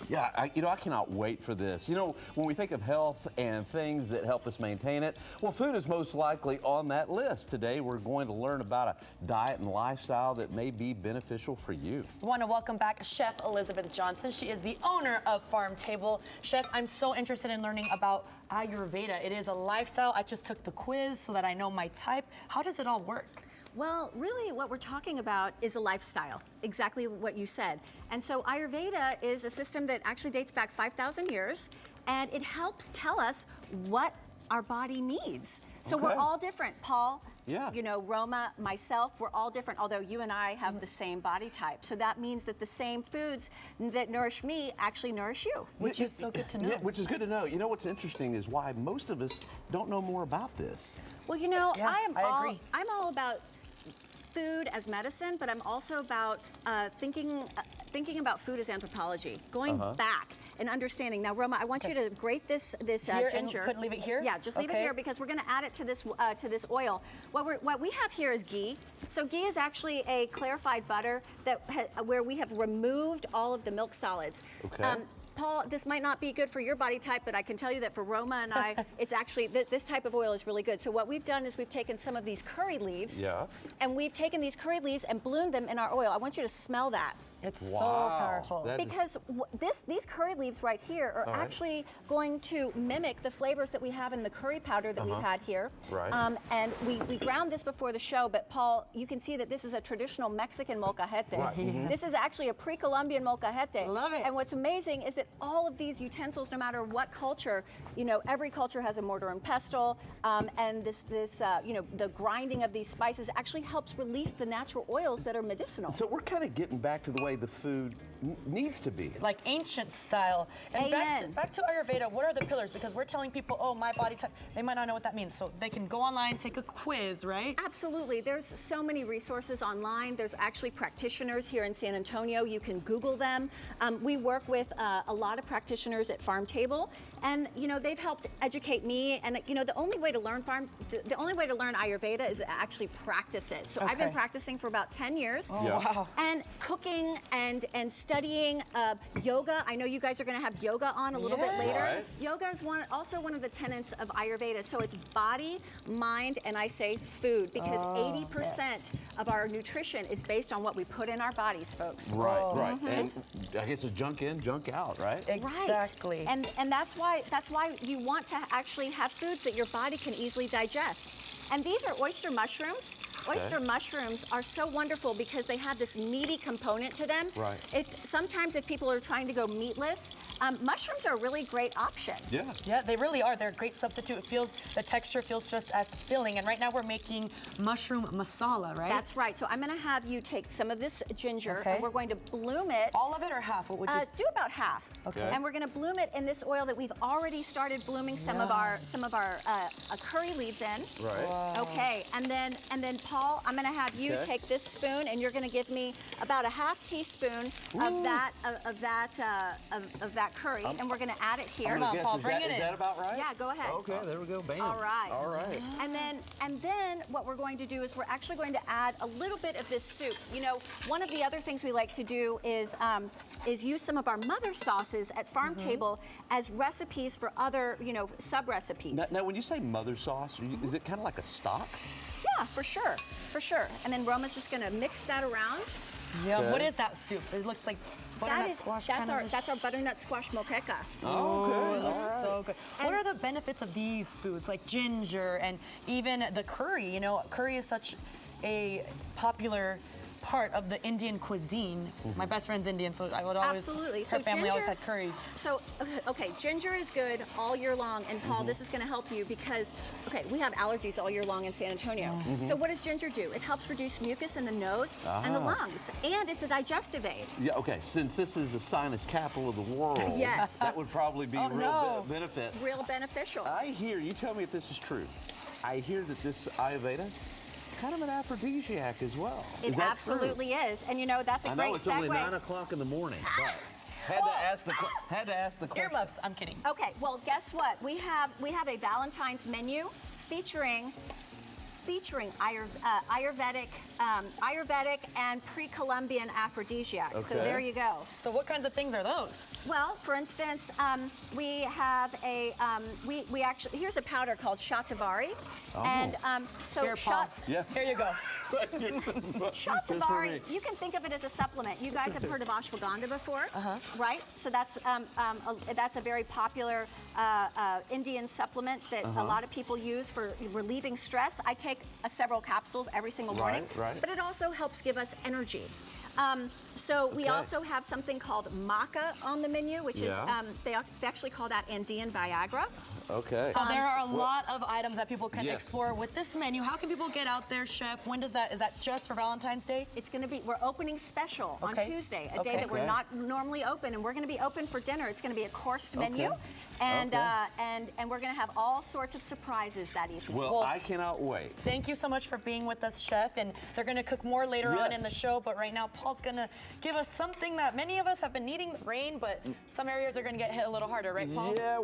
Yeah, I cannot wait for this. You know, when we think of health and things that help us maintain it, well, food is most likely on that list. Today, we're going to learn about a diet and lifestyle that may be beneficial for you. I want to welcome back Chef Elizabeth Johnson. She is the owner of Pharm Table. Chef, I'm so interested in learning about Ayurveda. It is a lifestyle. I just took the quiz so that I know my type. How does it all work? Well, really what we're talking about is a lifestyle, exactly what you said. And so Ayurveda is a system that actually dates back 5,000 years, and it helps tell us what our body needs. So we're all different. Paul, you know, Roma, myself, we're all different, although you and I have the same body type. So that means that the same foods that nourish me actually nourish you. Which is so good to know. Yeah, which is good to know. You know what's interesting is why most of us don't know more about this. Well, you know, I agree. I'm all about food as medicine, but I'm also about thinking about food as anthropology, going back and understanding. Now, Roma, I want you to grate this Here, ginger. and leave it here? Yeah, just leave it here because we're going to add it to this oil. What we have here is ghee. So ghee is actually a clarified butter where we have removed all of the milk solids. Okay. Paul, this might not be good for your body type, but I can tell you that for Roma and I, it's actually, this type of oil is really good. So what we've done is we've taken some of these curry leaves, and we've taken these curry leaves and bloomed them in our oil. I want you to smell that. It's so powerful. Because these curry leaves right here are actually going to mimic the flavors that we have in the curry powder that we've had here. Right. And we ground this before the show, but Paul, you can see that this is a traditional Mexican molcajete. Right. This is actually a pre-Columbian molcajete. Love it. And what's amazing is that all of these utensils, no matter what culture, you know, every culture has a mortar and pestle, and you know, the grinding of these spices actually helps release the natural oils that are medicinal. So we're kind of getting back to the way the food needs to be. Like ancient style. And back to Ayurveda, what are the pillars? Because we're telling people, oh, my body type, they might not know what that means. So they can go online, take a quiz, right? Absolutely. There's so many resources online. There's actually practitioners here in San Antonio. You can Google them. We work with a lot of practitioners at Pharm Table, and you know, they've helped educate me. And you know, the only way to learn the only way to learn Ayurveda is to actually practice it. So I've been practicing for about 10 years. Oh, wow. And cooking and studying yoga. I know you guys are going to have yoga on a little bit later. Right. Yoga is also one of the tenets of Ayurveda. So it's body, mind, and I say food, because 80% of our nutrition is based on what we put in our bodies, folks. Right, right. And I guess it's junk in, junk out, right? Exactly. Right. And that's why you want to actually have foods that your body can easily digest. And these are oyster mushrooms. Oyster mushrooms are so wonderful because they have this meaty component to them. Right. Sometimes if people are trying to go meatless, mushrooms are a really great option. Yeah. Yeah, they really are. They're a great substitute. The texture feels just as filling. And right now we're making mushroom masala, right? That's right. So I'm going to have you take some of this ginger and we're going to bloom it. All of it or half? What would you do about half. Okay. And we're going to bloom it in this oil that we've already started blooming some of our curry leaves in. Right. Wow. Okay. And then Paul, I'm going to have you take this spoon, and you're going to give me about a half teaspoon of that curry, and we're going to add it here. Come on, Paul, bring it in. Is that about right? Yeah, go ahead. Okay, there we go. Bam. All right. All right. And then what we're going to do is we're actually going to add a little bit of this soup. You know, one of the other things we like to do is use some of our mother sauces at Pharm Table as recipes for other, you know, sub-recipes. Now, when you say mother sauce, is it kind of like a stock? Yeah, for sure, for sure. And then Roma's just going to mix that around. Yeah, what is that soup? It looks like butternut squash That's our butternut squash moqueca. Oh, okay. It looks so good. What are the benefits of these foods, like ginger and even the curry? You know, curry is such a popular part of the Indian cuisine. My best friend's Indian, so I would always, her family always had curries. So, okay, ginger is good all year long, and Paul, this is going to help you because, we have allergies all year long in San Antonio. So what does ginger do? It helps reduce mucus in the nose and the lungs, and it's a digestive aid. Yeah, okay, since this is the sinus capital of the world, that would probably be benefit. Real beneficial. I hear, you tell me if this is true, I hear that this Ayurveda, kind of an aphrodisiac as well. It absolutely is, and you know that's a great segue. I know it's only 9 o'clock in the morning, but had to ask the question. Earmuffs. I'm kidding. Okay, well, guess what? We have a Valentine's menu featuring featuring Ayurvedic and pre-Columbian aphrodisiacs. So Okay. there you go. So what kinds of things are those? Well, for instance, we have a we actually here's a powder called shatavari, and so Here, Paul. Yeah. Here you go. Shatavari, you can think of it as a supplement. You guys have heard of ashwagandha before, right? So that's a very popular Indian supplement that a lot of people use for relieving stress. I take several capsules every single morning, right. but it also helps give us energy. So we also have something called maca on the menu, which is they actually call that Andean Viagra. Okay. So there are a lot of items that people can Yes. explore with this menu. How can people get out there, Chef? When does that, is that just for Valentine's Day? It's going to be, we're opening special on Okay. Tuesday, a day that we're Okay. not normally open, and we're going to be open for dinner. It's going to be a coursed menu, and and we're going to have all sorts of surprises that evening. Well, I cannot wait. Thank you so much for being with us, Chef. And they're going to cook more later on in the Yes. show. But right now, Paul's going to give us something that many of us have been needing, rain, but some areas are going to get hit a little harder, right, Paul? Yeah.